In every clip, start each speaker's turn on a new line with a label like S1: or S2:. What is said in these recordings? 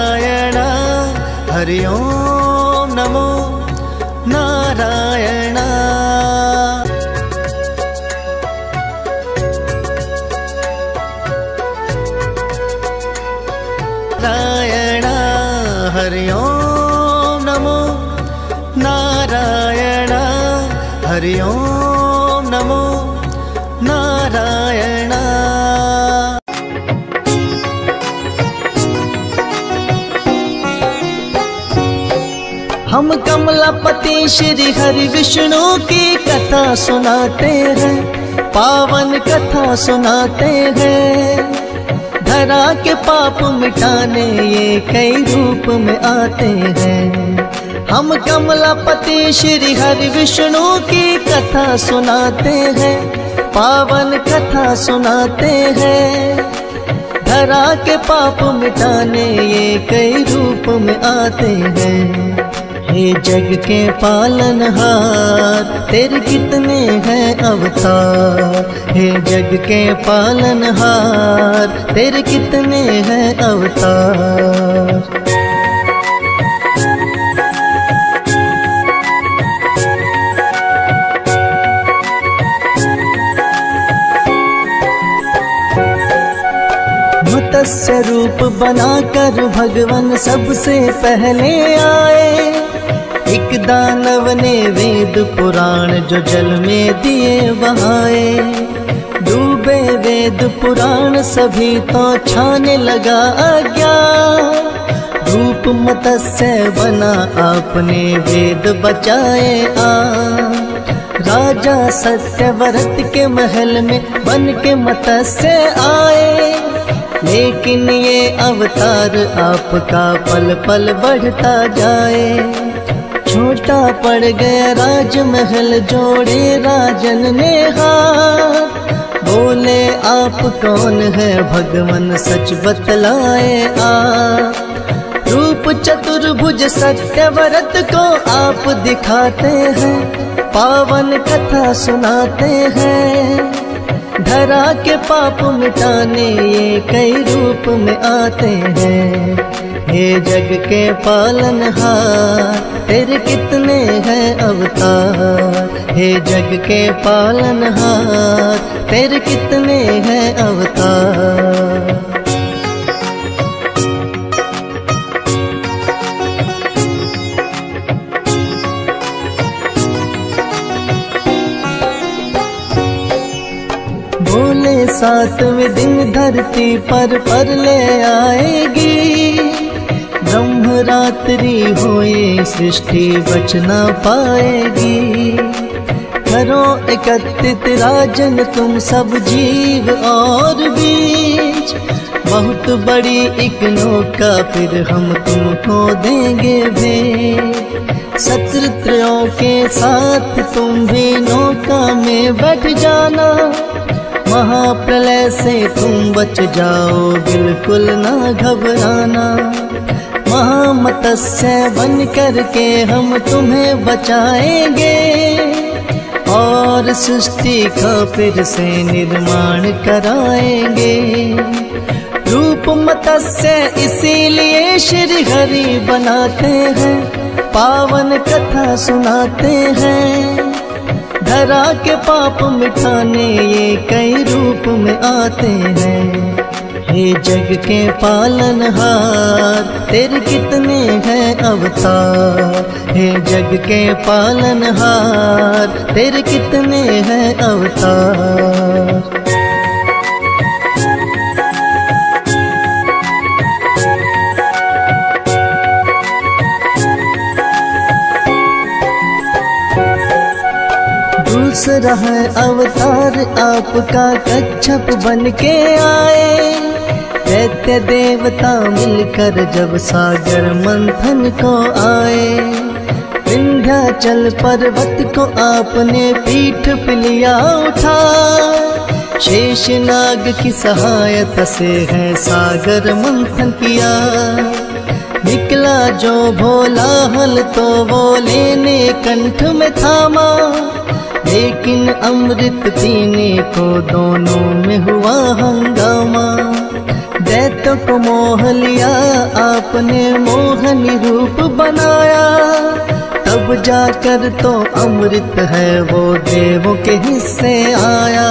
S1: नारायण हरि ओम नमो नारायण। नारायण हरि ओम नमो नारायण हरि ओम नमो नारायण। हम कमलापति श्री हरि विष्णु की कथा सुनाते हैं, पावन कथा सुनाते हैं। धरा के पाप मिटाने ये कई रूप में आते हैं। हम कमलापति श्री हरि विष्णु की कथा सुनाते हैं, पावन कथा सुनाते हैं। धरा के पाप मिटाने ये कई रूप में आते हैं। हे जग के पालनहार तेरे कितने हैं अवतार। हे जग के पालनहार तेरे कितने हैं अवतार। मत्स्य रूप बनाकर भगवान सबसे पहले आए। एक दानव ने वेद पुराण जो जल में दिए बहाए। डूबे वेद पुराण सभी तो छाने लगा अज्ञान। रूप मत्स्य बना आपने वेद बचाए आ। राजा सत्यव्रत के महल में बन के मत्स्य आए। लेकिन ये अवतार आपका पल पल बढ़ता जाए। छोटा पड़ गया राजमहल जोड़े राजन ने हाथ। बोले आप कौन है भगवान सच बतलाए आ। रूप चतुर्भुज सत्यव्रत को आप दिखाते हैं, पावन कथा सुनाते हैं। धरा के पाप मिटाने ये कई रूप में आते हैं। हे जग के पालनहार तेरे कितने हैं अवतार। हे जग के पालनहार तेरे कितने हैं अवतार। बोले 7वें दिन धरती पर ले आएगी। ब्रह्म रात्रि होए सृष्टि बच ना पाएगी। करो एकत्रित राजन तुम सब जीव और बीज। बहुत बड़ी एक नौका फिर हम तुमको देंगे भेंट। शत्रुओं के साथ तुम भी नौका में बैठ जाना। महाप्रलय से तुम बच जाओ बिल्कुल ना घबराना। महामत्स्य बन करके हम तुम्हें बचाएंगे। और सृष्टि का फिर से निर्माण कराएंगे। रूप मत्स्य इसीलिए श्री हरि बनाते हैं, पावन कथा सुनाते हैं। धरा के पाप मिटाने ये कई रूप में आते हैं। हे जग के पालनहार तेरे कितने हैं अवतार। हे जग के पालनहार तेरे कितने हैं अवतार। दूसरा है अवतार आपका कच्छप बन के आए। दैत्य देवता मिलकर जब सागर मंथन को आए। विंध्याचल पर्वत को आपने पीठ पे लिया उठा। शेषनाग की सहायता से है सागर मंथन किया। निकला जो भोला हल तो वो लेने कंठ में थामा। लेकिन अमृत पीने को दोनों में हुआ हंगामा। दैत्यों को मोह लिया आपने, मोहनी रूप बनाया। तब जाकर तो अमृत है वो देवों के हिस्से आया।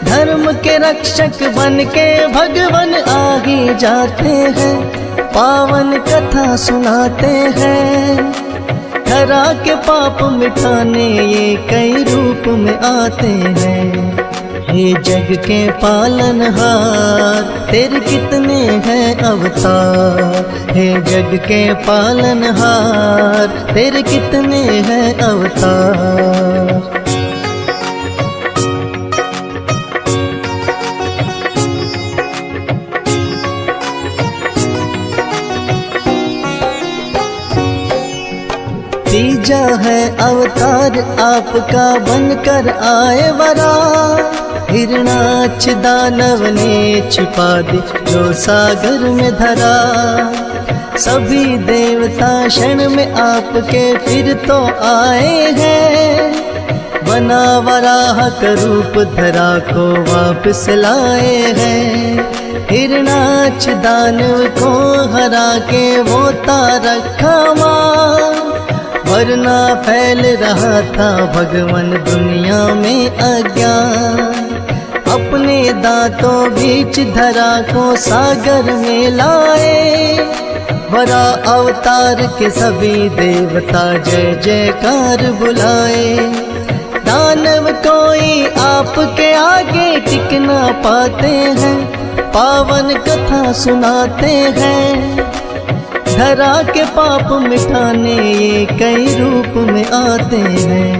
S1: धर्म के रक्षक बन के भगवान आ ही जाते हैं, पावन कथा सुनाते हैं। धरा के पाप मिटाने ये कई रूप में आते हैं। हे जग के पालनहार तेरे कितने हैं अवतार। हे जग के पालनहार तेरे कितने हैं अवतार। तीजा है अवतार आपका बनकर आए वरा। हिरणाक्ष दानव ने छिपा दी जो सागर में धरा। सभी देवता क्षण में आपके फिर तो आए हैं। बना वराह का रूप धरा को वापस लाए हैं। हिरणाक्ष दानव को हरा के वो रखा मां, वरना फैल रहा था भगवान दुनिया में अज्ञान। अपने दांतों बीच धरा को सागर में लाए। वरा अवतार के सभी देवता जय जयकार बुलाए। दानव कोई आपके आगे टिक ना पाते हैं, पावन कथा सुनाते हैं। धरा के पाप मिटाने ये कई रूप में आते हैं।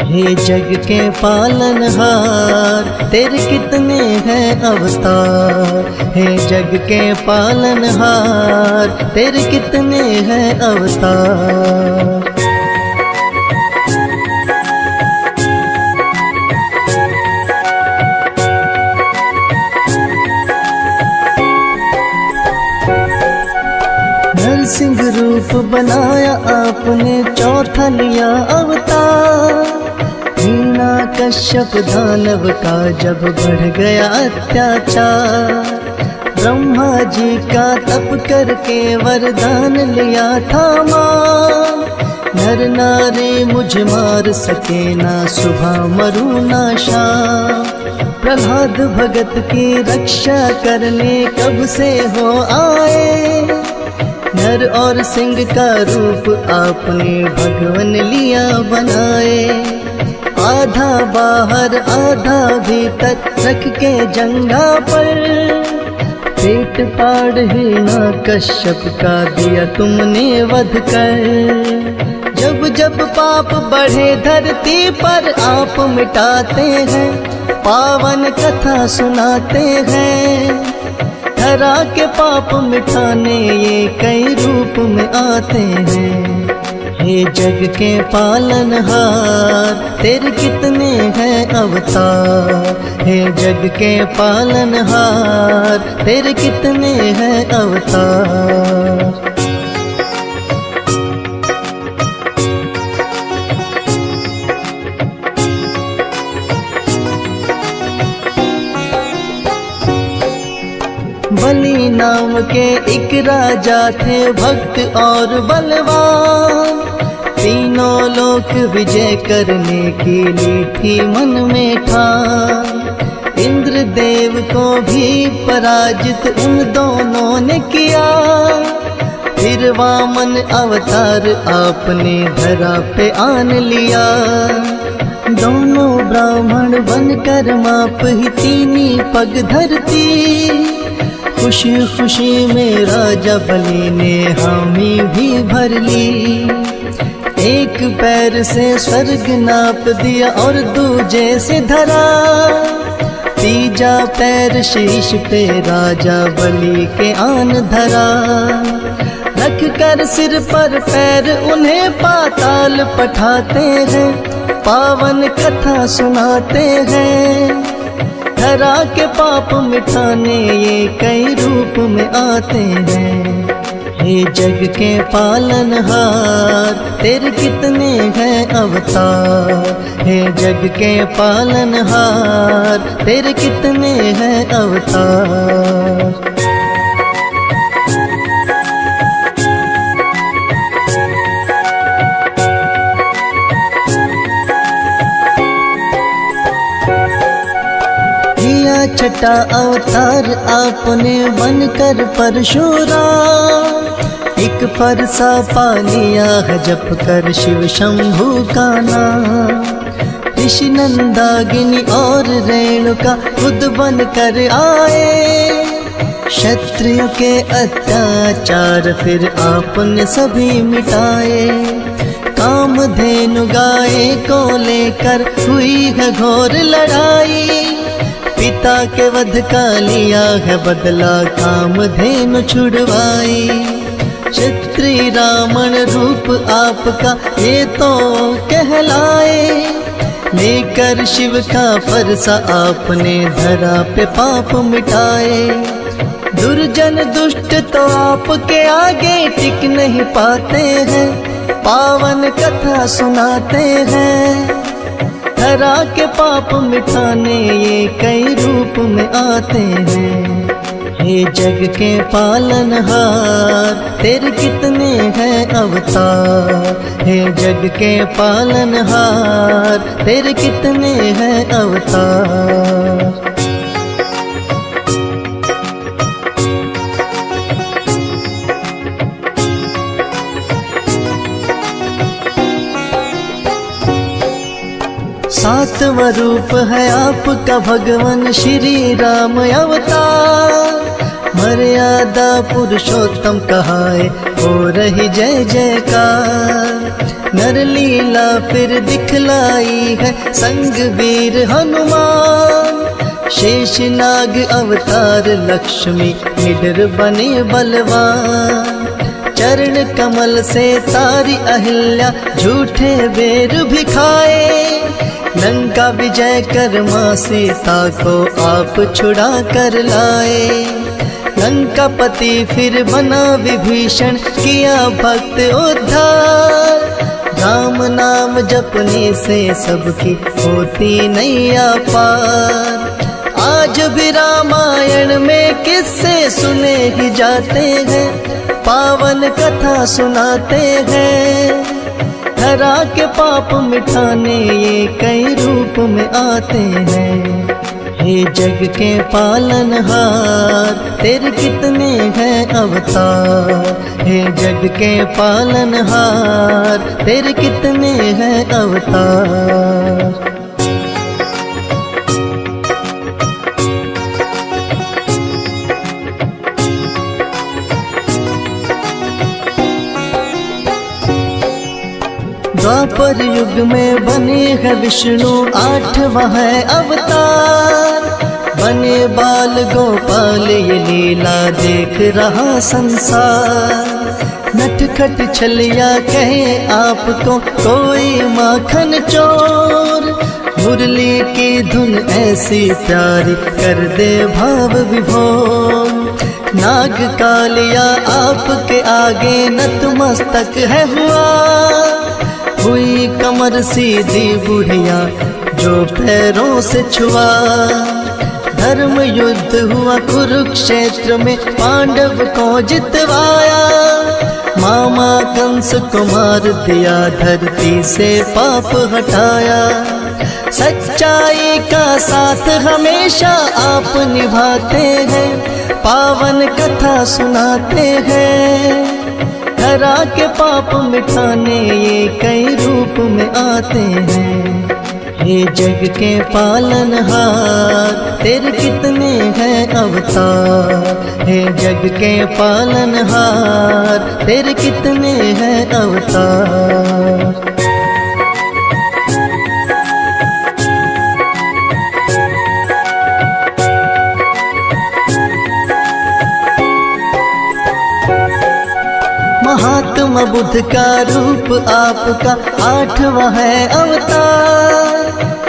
S1: हे जग के पालनहार तेरे कितने हैं अवतार। हे जग के पालनहार तेरे कितने हैं अवतार। नरसिंह रूप बनाया आपने, चौथा लिया अवतार। हिना कश्यप दानव का जब बढ़ गया अत्याचार। ब्रह्मा जी का तप करके वरदान लिया था मां। नर नारी मुझे मार सके ना, सुबह मरू ना शाम। प्रहलाद भगत की रक्षा करने कब से हो आए। नर और सिंह का रूप आपने भगवान लिया बनाए। आधा बाहर आधा भीतर रख के जंगा पर। पेट पाड़ हिना कश्यप का दिया तुमने वध कर। जब जब पाप बढ़े धरती पर आप मिटाते हैं, पावन कथा सुनाते हैं। धरा के पाप मिटाने ये कई रूप में आते हैं। हे जग के पालनहार तेरे कितने हैं अवतार। हे जग के पालनहार तेरे कितने हैं अवतार। बलि नाम के एक राजा थे भक्त और बलवान। तीनों लोक विजय करने की ली थी मन में ठान। इंद्र देव को भी पराजित उन दोनों ने किया। फिर वामन अवतार आपने धरा पे आन लिया। दोनों ब्राह्मण बनकर माप ही तीनी पग धरती। खुशी खुशी में राजा बलि ने हामी भी भर ली। एक पैर से स्वर्ग नाप दिया और दूजे से धरा। तीजा पैर शीश पे राजा बलि के आन धरा। रख कर सिर पर पैर उन्हें पाताल पठाते हैं, पावन कथा सुनाते हैं। धरा के पाप मिटाने ये कई रूप में आते हैं। हे जग के पालनहार तेरे कितने हैं अवतार। हे जग के पालनहार तेरे कितने हैं अवतार। छठा अवतार आपने बनकर परशुराम। एक फरसा पा लिया है जप कर शिव शंभू का नाम। ऋषि नंदागिनी और रेणुका खुद बन कर आए। क्षत्रियों के अत्याचार फिर आपने सभी मिटाए। कामधेनु गाय को लेकर हुई है घोर लड़ाई। पिता के वध का लिया है बदला कामधेनु छुड़वाई। क्षत्रिय रावण रूप आपका ये तो कहलाए। लेकर शिव का फरसा आपने धरा पे पाप मिटाए। दुर्जन दुष्ट तो आपके आगे टिक नहीं पाते हैं। पावन कथा सुनाते हैं। धरा के पाप मिटाने ये कई रूप में आते हैं। हे जग के पालनहार तेरे कितने हैं अवतार। हे जग के पालनहार तेरे कितने हैं अवतार। सातवां रूप है आपका भगवान श्री राम अवतार। मर्यादा पुरुषोत्तम कहाए हो रही जय जयकार। नर लीला फिर दिखलाई है संग वीर हनुमान। शेषनाग अवतार लक्ष्मी निडर बने बलवान। चरण कमल से तारी अहिल्या झूठे बेर भी खाए। लंका विजय कर मां सीता को आप छुड़ा कर लाए। लंकापति फिर बना विभीषण किया भक्त उद्धार। राम नाम जपने से सबकी होती नैया पार। आज भी रामायण में किस्से सुने ही जाते हैं। पावन कथा सुनाते हैं। धरा के पाप मिटाने ये कई रूप में आते हैं। हे जग के पालनहार तेरे कितने हैं अवतार। हे जग के पालनहार तेरे कितने हैं अवतार। द्वापर युग में बने है विष्णु 8वां है अवतार। बने बाल गोपाल ये लीला देख रहा संसार। नटखट छलिया कहे आपको कोई माखन चोर। मुरली की धुन ऐसी प्यारी कर दे भाव विभोर। नाग कालिया आपके आगे नतमस्तक है हुआ। हुई कमर सीधी बुढ़िया जो पैरों से छुआ। धर्म युद्ध हुआ कुरुक्षेत्र में पांडव को जितवाया। मामा कंस को मार दिया धरती से पाप हटाया। सच्चाई का साथ हमेशा आप निभाते हैं। पावन कथा सुनाते हैं। धरा के पाप मिटाने ये कई रूप में आते हैं। हे जग के पालनहार तेरे कितने हैं अवतार। हे जग के पालनहार तेरे कितने हैं अवतार। महात्मा बुद्ध का रूप आपका 8वां है अवतार।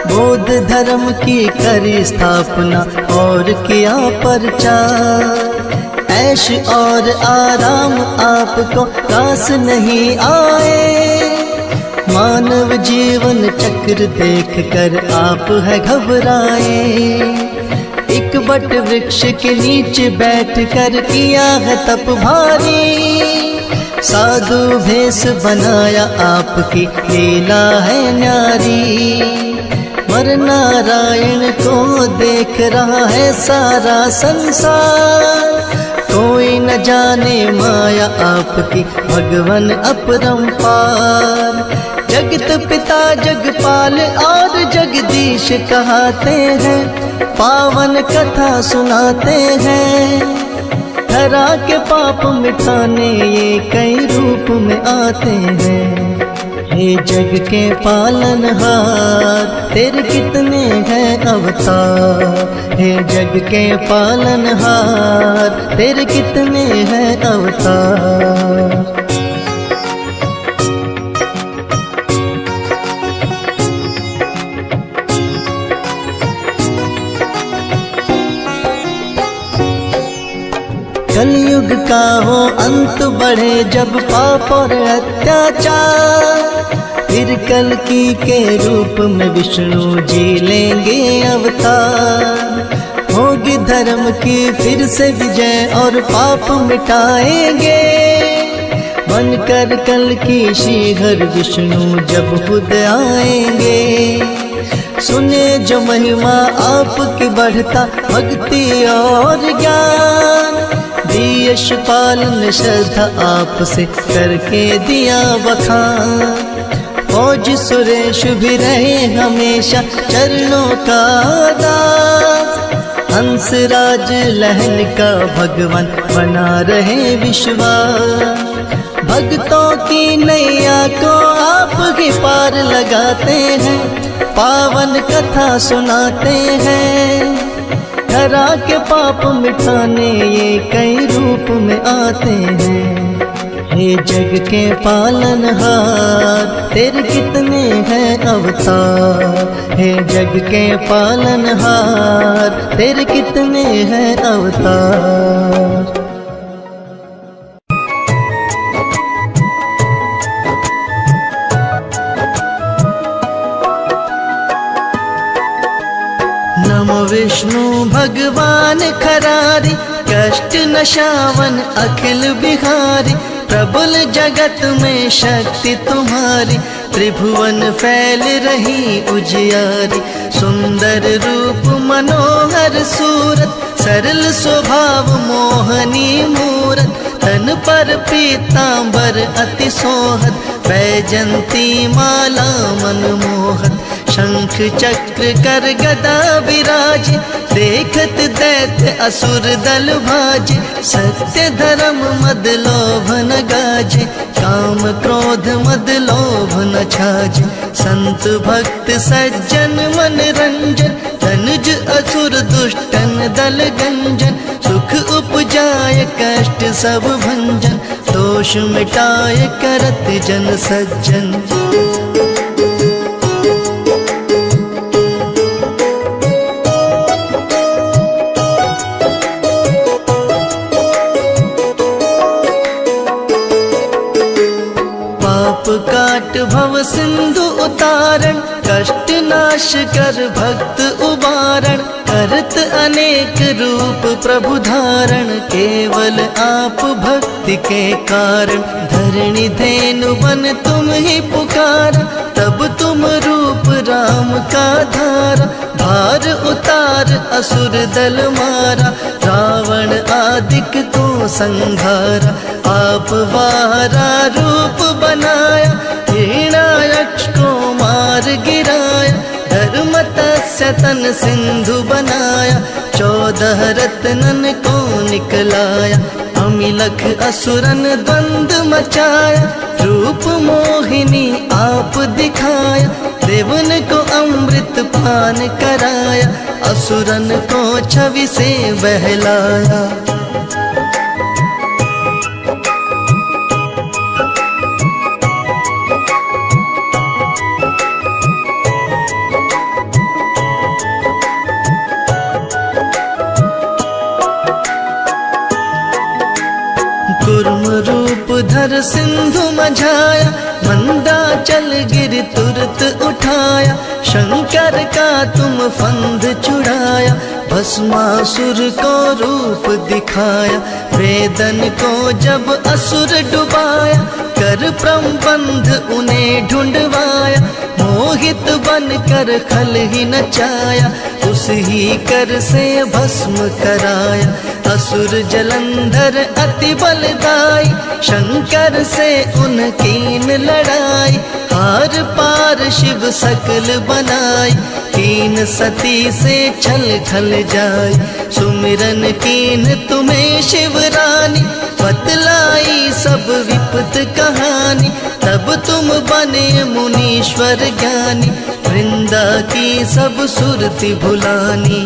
S1: बौद्ध धर्म की करी स्थापना और किया प्रचार। ऐश और आराम आपको रास नहीं आए। मानव जीवन चक्र देख कर आप है घबराए। एक बट वृक्ष के नीचे बैठ कर किया है तप भारी। साधु भेष बनाया आपकी लीला है न्यारी। मर नारायण को देख रहा है सारा संसार। कोई न जाने माया आपकी भगवन अपरंपार। जगत पिता जगपाल और जगदीश कहते हैं, पावन कथा सुनाते हैं। धरा के पाप मिटाने ये कई रूप में आते हैं। हे जग के पालनहार तेरे कितने हैं अवतार। हे जग के पालनहार तेरे कितने हैं अवतार। कलयुग का हो अंत बढ़े जब पाप और अत्याचार। फिर कल्कि के रूप में विष्णु जी लेंगे अवतार। होगी धर्म की फिर से विजय और पाप मिटाएंगे। बनकर कल्कि श्रीहर विष्णु जब खुद आएंगे। सुने जो महिमा आपकी बढ़ता भक्ति और ज्ञान। दियश पालन श्रद्धा आपसे करके दिया बखान। फौज सुरेश भी रहे हमेशा चरणों का दास। हंसराज लहन का भगवान बना रहे विश्वास। भक्तों की नैया को आप ही पार लगाते हैं। पावन कथा सुनाते हैं। धरा के पाप मिटाने ये कई रूप में आते हैं। हे जग के पालनहार तेरे कितने हैं अवतार। हे जग के पालनहार तेरे कितने हैं अवतार। नमो विष्णु भगवान खरारी। कष्ट नशावन अखिल बिहारी। प्रबल जगत में शक्ति तुम्हारी। त्रिभुवन फैल रही उजियारी। सुंदर रूप मनोहर सूरत। सरल स्वभाव मोहनी मूरत। तन पर पीतांबर अति सोहत। बैजंती माला मनमोहत। शंख चक्र कर गदा विराज। देखत दैत्य असुर दल भाज। सत्य धर्म मद लोभ न गाजे। काम क्रोध मद लोभ न छाजे। संत भक्त सज्जन मन रंजन। धनुज असुर दुष्टन दल गंजन। सुख उपजाय कष्ट सब भंजन। दोष मिटाय करत जन सज्जन। काट भव सिंधु उतारण। कष्ट नाश कर भक्त उबारण। करत अनेक रूप प्रभु धारण। केवल आप भक्ति के कारण। धरणी धेनु बन तुम ही पुकारा। तब तुम रूप राम का धारा। भार उतार असुर दल मारा। रावण आदिक को संघारा। आप वारा रूप बनाया। हिरण्याक्ष को मार गिराया। धर्म तस्य तन सिंधु बनाया। 14 रत्नन को निकलाया। अमिलख असुरन द्वंद मचाया। रूप मोहिनी आप दिखाया। देवन को अमृत पान कराया। असुरन को छवि से बहलाया। भर सिंधु मझाया, मंदाचल गिर तुरत उठाया, शंकर का तुम फंद छुड़ाया, भस्मासुर को रूप दिखाया, वेदन को जब असुर डुबाया, कर प्रबंध उन्हें ढूंढवाया, मोहित बन कर खल ही नचाया, उस ही कर से भस्म कराया, असुर जलंधर अति बलदाई, शंकर से उनकीन लड़ाई, हार पार शिव सकल बनाई, कीन सती से छल खल जाय, सुमिरन कीन तुम्हें शिवरानी, बतलाई सब विपत कहानी, तब तुम बने मुनीश्वर ज्ञानी, वृंदा की सब सुरति भुलानी।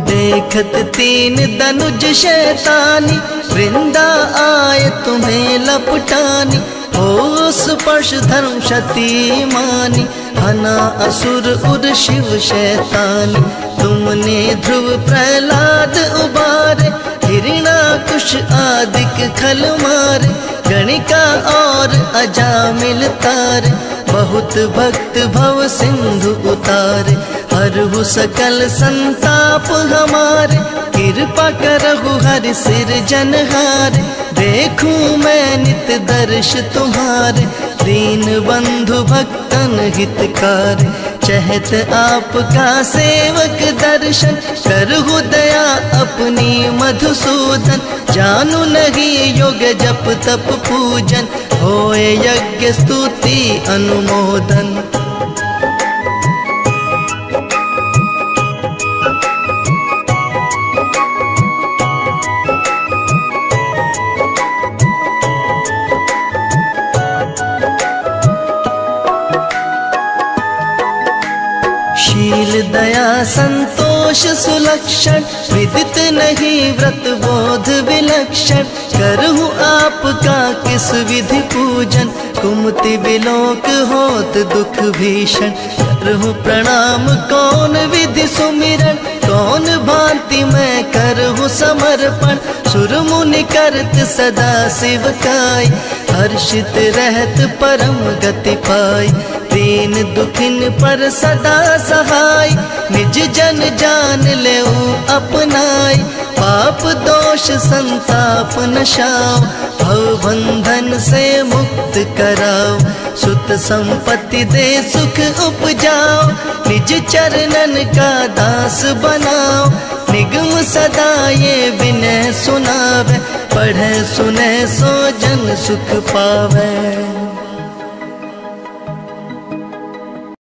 S1: देखत तीन दनुज शैतानी, वृंदा आए तुम्हें लपटानी, हो स्पर्श धर्म शती मानी, हना असुर उर शिव शैतानी, तुमने ध्रुव प्रहलाद उबारे, हिरणाकुश आदिक खल मारे, गणिका और अजामिल तारे, बहुत भक्त भव सिंधु उतारे, हरहु सकल संताप हमारे, कृपा करहु हरि सिर जनहारे, देखूं मैं नित दर्श तुम्हारे, दीन बंधु भक्तन हितकार, चहत आपका सेवक दर्शन, करहु दया अपनी मधुसूदन, जानू नहीं योग जप तप पूजन, होए यज्ञ स्तुति अनुमोदन। शील दया संतोष सुलक्षण, विदित नहीं व्रत बोध विलक्षण, करहु आपका किस विधि पूजन, कुमति विलोक होत दुख भीषण, करहु प्रणाम कौन विधि सुमिरन, कौन भांति मैं करहु समर्पण, सुर मुनि करत सदा शिवकाई, हर्षित रहत परम गति पाई, दीन दुखिन पर सदा सहाय, निज जन जान लेऊ अपनाई, पाप दोष संताप नशाओ, भव बंधन से मुक्त कराओ, सुत संपत्ति दे सुख उपजाओ, निज चरणन का दास बनाओ, निगम सदा ये विनय सुनावे, पढ़े सुने सो जन सुख पावे।